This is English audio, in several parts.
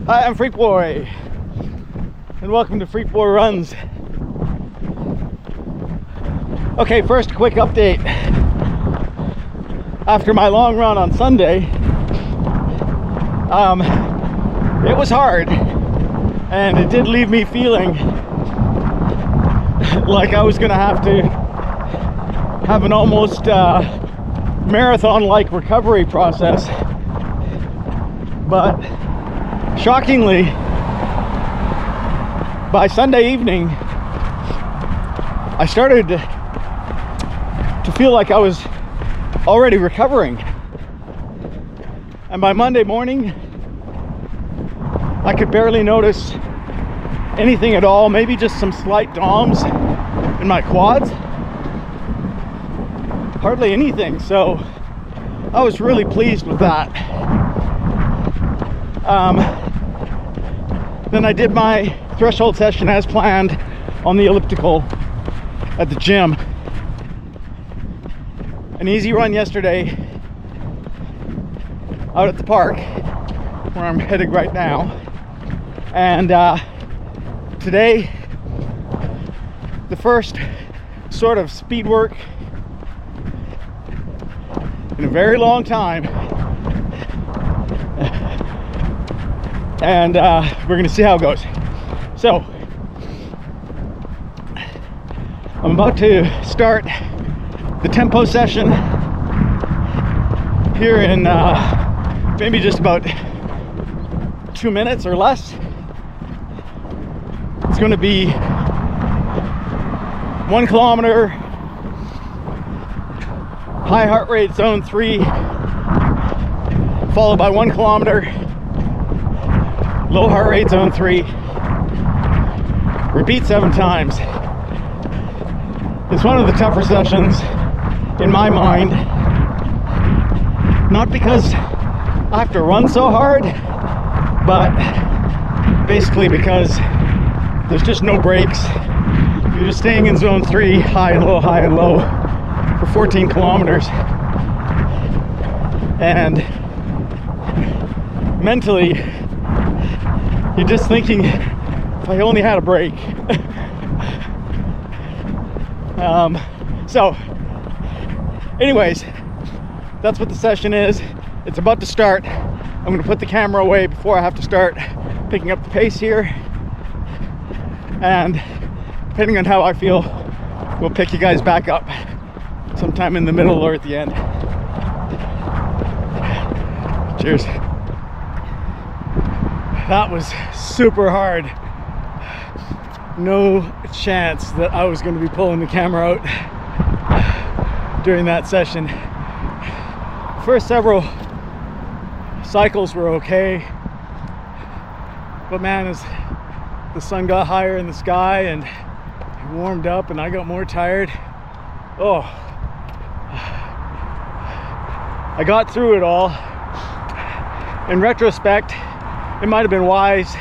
Hi, I'm Freak Boy, and welcome to Freak Boy Runs. Okay, first, a quick update. After my long run on Sunday, it was hard, and it did leave me feeling like I was gonna have to have an almost marathon-like recovery process. But shockingly, by Sunday evening, I started to feel like I was already recovering. And by Monday morning, I could barely notice anything at all, maybe just some slight DOMs in my quads. Hardly anything, so I was really pleased with that. Then I did my threshold session as planned on the elliptical at the gym. An easy run yesterday out at the park where I'm heading right now, and today the first sort of speed work in a very long time, and we're gonna see how it goes. So I'm about to start the tempo session here in maybe just about 2 minutes or less. It's going to be 1 kilometer, high heart rate zone 3, followed by 1 kilometer, low heart rate zone 3. Repeat 7 times. It's one of the tougher sessions in my mind, not because I have to run so hard, but basically because there's just no breaks. You're just staying in zone 3, high and low for 14 kilometers. And mentally, you're just thinking, if I only had a break. So anyways, that's what the session is. It's about to start. I'm going to put the camera away before I have to start picking up the pace here, and depending on how I feel, we'll pick you guys back up sometime in the middle or at the end. Cheers. That was super hard. No chance that I was going to be pulling the camera out during that session. First several cycles were okay, but man, as the sun got higher in the sky and it warmed up and I got more tired, I got through it all. In retrospect, it might have been wise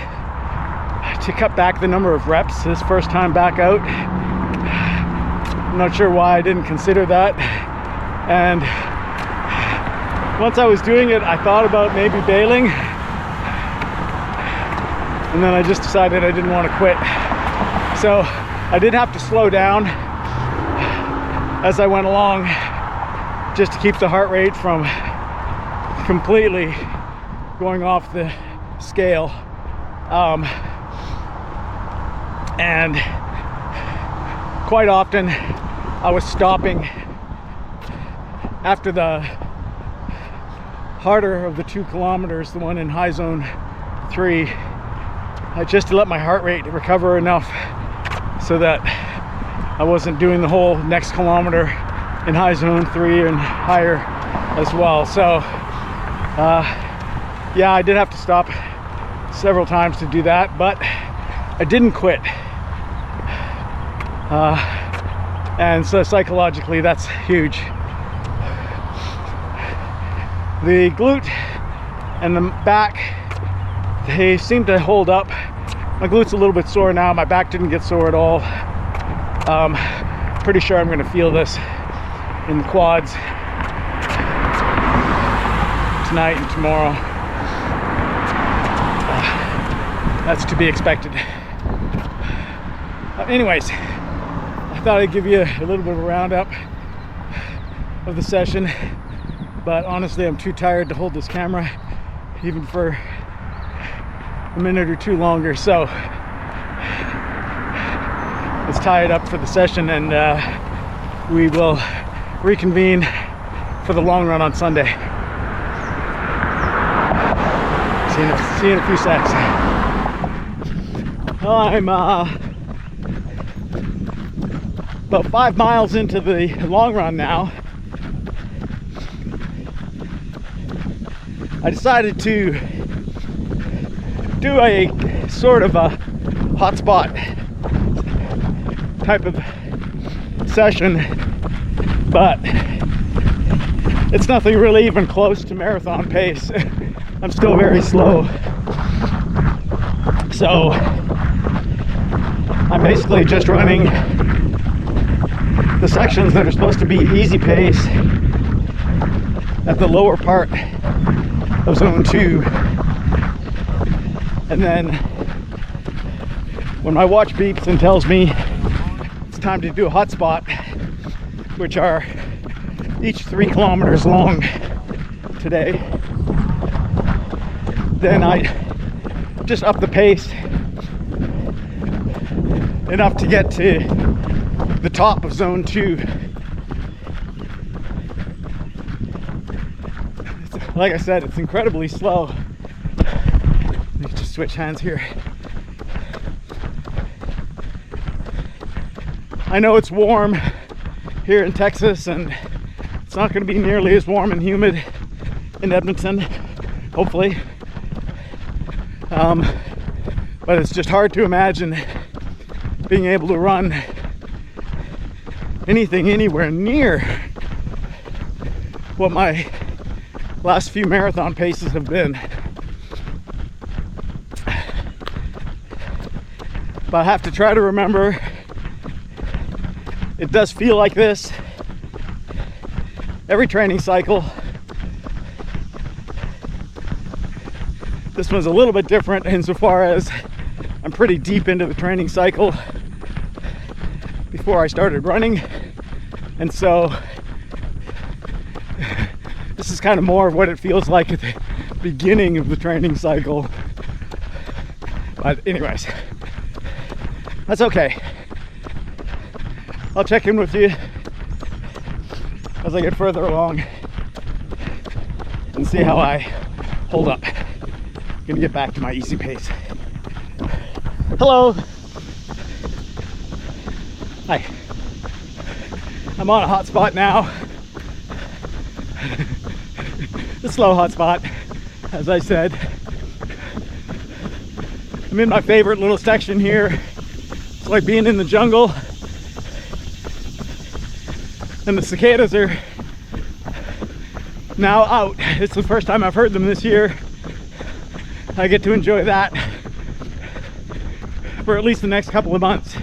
to cut back the number of reps this first time back out. I'm not sure why I didn't consider that. And once I was doing it, I thought about maybe bailing, and then I just decided I didn't want to quit. So I did have to slow down as I went along, just to keep the heart rate from completely going off the scale. And quite often I was stopping after the harder of the 2 kilometers, the one in high zone 3, just to let my heart rate recover enough so that I wasn't doing the whole next kilometer in high zone 3 and higher as well. So yeah, I did have to stop several times to do that, but I didn't quit. And so psychologically, that's huge. The glute and the back, they seem to hold up. My glute's a little bit sore now. My back didn't get sore at all. Pretty sure I'm going to feel this in the quads tonight and tomorrow. that's to be expected. Anyways, I thought I'd give you a little bit of a roundup of the session, but honestly I'm too tired to hold this camera even for a minute or two longer, so let's tie it up for the session, and we will reconvene for the long run on Sunday. See you in a few seconds. Well, I'm about 5 miles into the long run now. I decided to do a sort of a hotspot type of session, but it's nothing really even close to marathon pace. I'm still very slow, so I'm basically just running the sections that are supposed to be easy pace at the lower part of zone 2, and then when my watch beeps and tells me it's time to do a hotspot, which are each 3 kilometers long today, then I just up the pace enough to get to the top of zone 2. Like I said, it's incredibly slow. Let me just switch hands here. I know it's warm here in Texas, and it's not going to be nearly as warm and humid in Edmonton, hopefully. But it's just hard to imagine being able to run anything anywhere near what my last few marathon paces have been. But I have to try to remember it does feel like this every training cycle. This one's a little bit different insofar as I'm pretty deep into the training cycle before I started running, and so this is kind of more of what it feels like at the beginning of the training cycle. But anyways, that's okay. I'll check in with you as I get further along and see how I hold up. I'm gonna get back to my easy pace. Hello. Hi. I'm on a hotspot now. The slow hotspot, as I said. I'm in my favorite little section here. It's like being in the jungle. And the cicadas are now out. It's the first time I've heard them this year. I get to enjoy that for at least the next couple of months.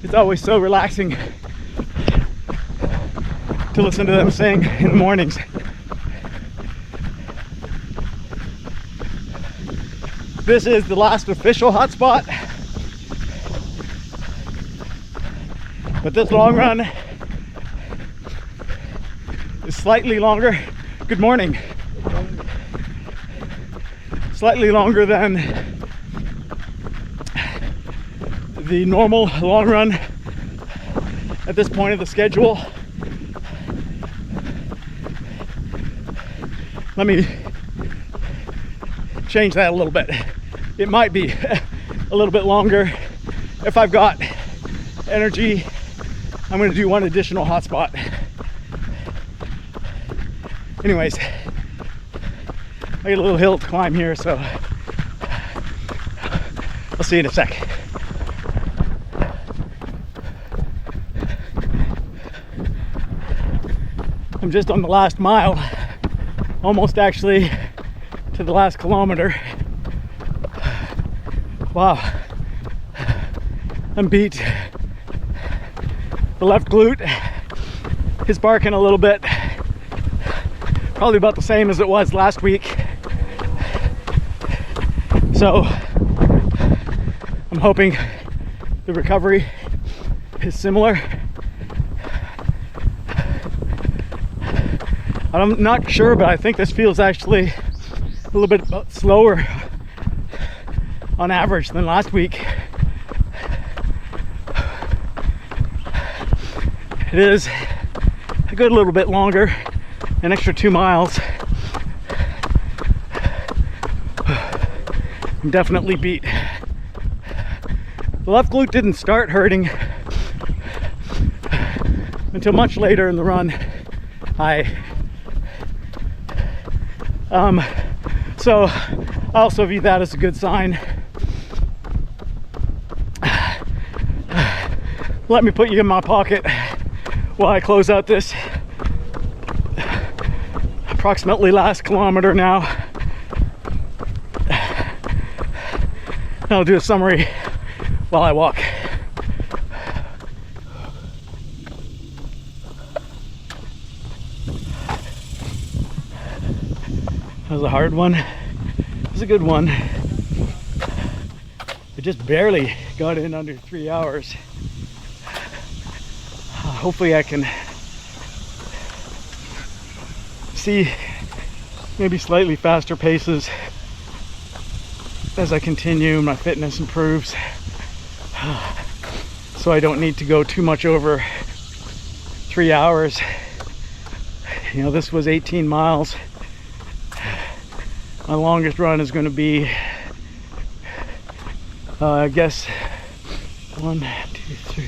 It's always so relaxing to listen to them sing in the mornings. This is the last official hotspot, but this long run is slightly longer. Good morning. Slightly longer than the normal long run at this point of the schedule. Let me change that a little bit. It might be a little bit longer. If I've got energy, I'm going to do one additional hotspot. Anyways, I got a little hill to climb here, so I'll see you in a sec. I'm just on the last mile, almost actually to the last kilometer. Wow, I'm beat. The left glute is barking a little bit, probably about the same as it was last week. So I'm hoping the recovery is similar. I'm not sure, but I think this feels actually a little bit slower on average than last week. It is a good little bit longer, an extra 2 miles. I'm definitely beat. The left glute didn't start hurting until much later in the run. So I also view that as a good sign. Let me put you in my pocket while I close out this approximately last kilometer now. I'll do a summary while I walk. That was a hard one. It was a good one. I just barely got in under 3 hours. Hopefully I can see maybe slightly faster paces as I continue, my fitness improves. So I don't need to go too much over 3 hours. You know, this was 18 miles. My longest run is going to be, I guess, 1, 2, 3,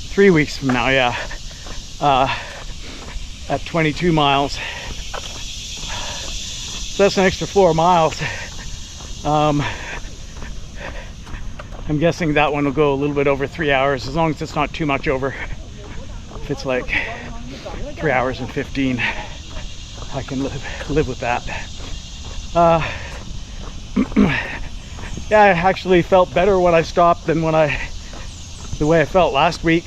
3 weeks from now, yeah, at 22 miles. So that's an extra 4 miles. I'm guessing that one will go a little bit over 3 hours, as long as it's not too much over. If it's like 3 hours and 15, I can live with that. Yeah, I actually felt better when I stopped than the way I felt last week.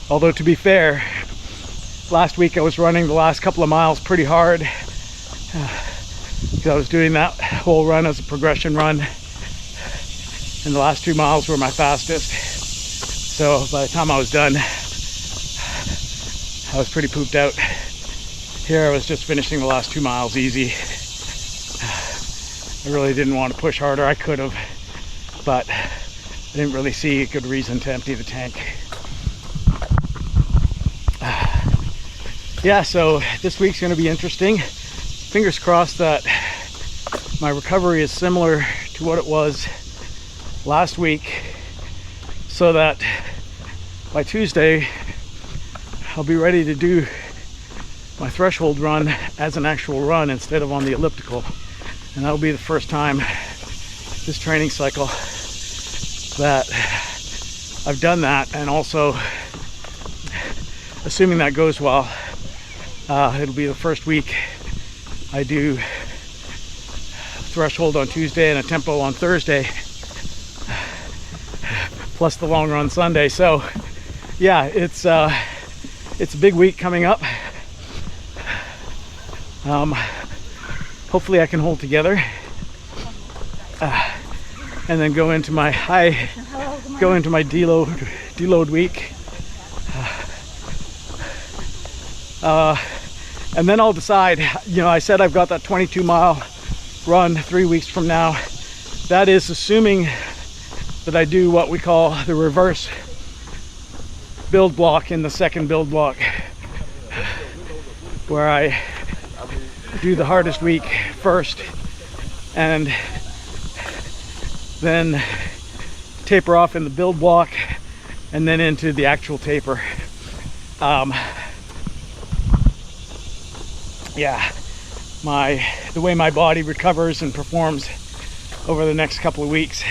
Although, to be fair, last week I was running the last couple of miles pretty hard because I was doing that whole run as a progression run, and the last 2 miles were my fastest. So by the time I was done, I was pretty pooped out. Here I was just finishing the last 2 miles easy. I really didn't want to push harder. I could have, but I didn't really see a good reason to empty the tank. Yeah, so this week's going to be interesting. Fingers crossed that my recovery is similar to what it was last week, so that by Tuesday I'll be ready to do my threshold run as an actual run instead of on the elliptical. And that'll be the first time this training cycle that I've done that. And also, assuming that goes well, it'll be the first week I do threshold on Tuesday and a tempo on Thursday, plus the long run Sunday. So yeah, it's a big week coming up. Hopefully I can hold together and then go into my deload week, and then I'll decide. You know, I said I've got that 22 mile run 3 weeks from now. That is assuming that I do what we call the reverse build block in the second build block, where I do the hardest week first and then taper off in the build block and then into the actual taper. Yeah, the way my body recovers and performs over the next couple of weeks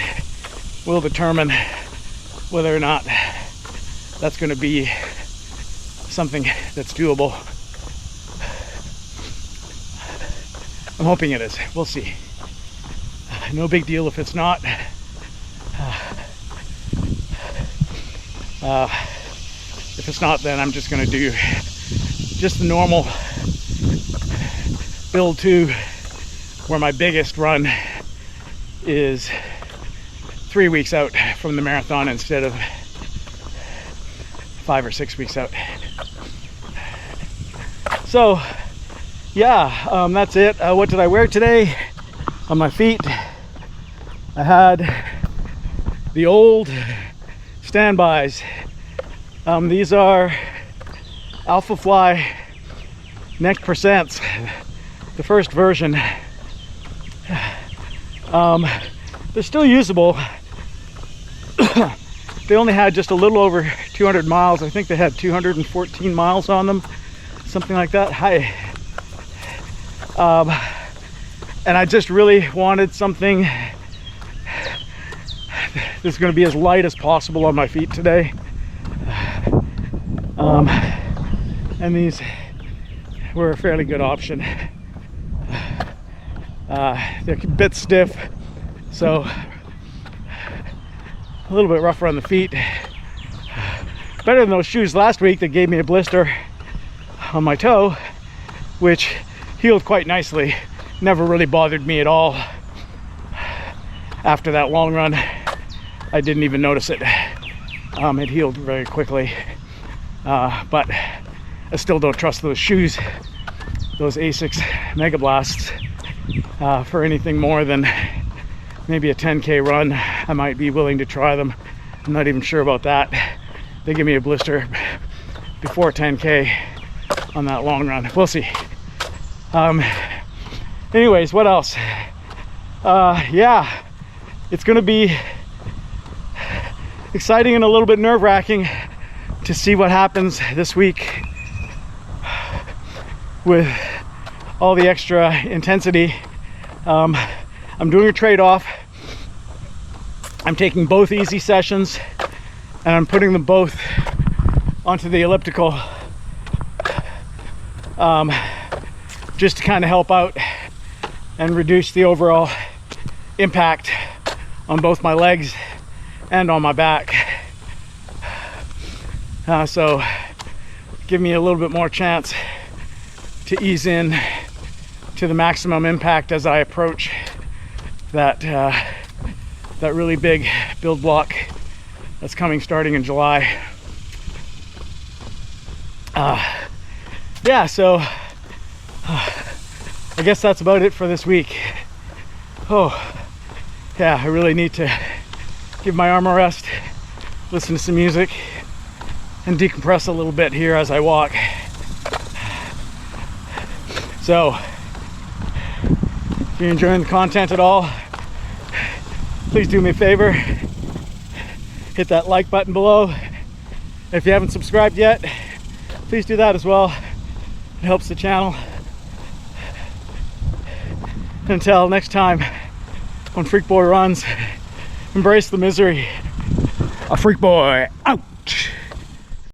will determine whether or not that's going to be something that's doable. I'm hoping it is. We'll see. No big deal if it's not. If it's not, then I'm just going to do just the normal build to where my biggest run is 3 weeks out from the marathon instead of 5 or 6 weeks out. So yeah, that's it. What did I wear today on my feet? I had the old standbys. These are Alpha Fly Next Percents, the first version. They're still usable. They only had just a little over 200 miles. I think they had 214 miles on them, something like that. And I just really wanted something that's going to be as light as possible on my feet today. And these were a fairly good option. They're a bit stiff, so a little bit rougher on the feet. Better than those shoes last week that gave me a blister on my toe, which healed quite nicely. Never really bothered me at all. After that long run, I didn't even notice it. It healed very quickly. But I still don't trust those shoes, those Asics Mega Blasts, for anything more than maybe a 10K run. I might be willing to try them. I'm not even sure about that. They give me a blister before 10K on that long run. We'll see. Anyways, what else? Yeah, it's gonna be exciting and a little bit nerve-wracking to see what happens this week with all the extra intensity. I'm doing a trade-off. I'm taking both easy sessions and I'm putting them both onto the elliptical, just to kind of help out and reduce the overall impact on both my legs and on my back. So give me a little bit more chance to ease in to the maximum impact as I approach that really big build block that's coming starting in July. Yeah, so I guess that's about it for this week. Oh yeah, I really need to give my arm a rest, listen to some music, and decompress a little bit here as I walk. So if you're enjoying the content at all, please do me a favor, hit that like button below. If you haven't subscribed yet, please do that as well. It helps the channel. Until next time on Freak Boy Runs, embrace the misery. A Freak Boy out.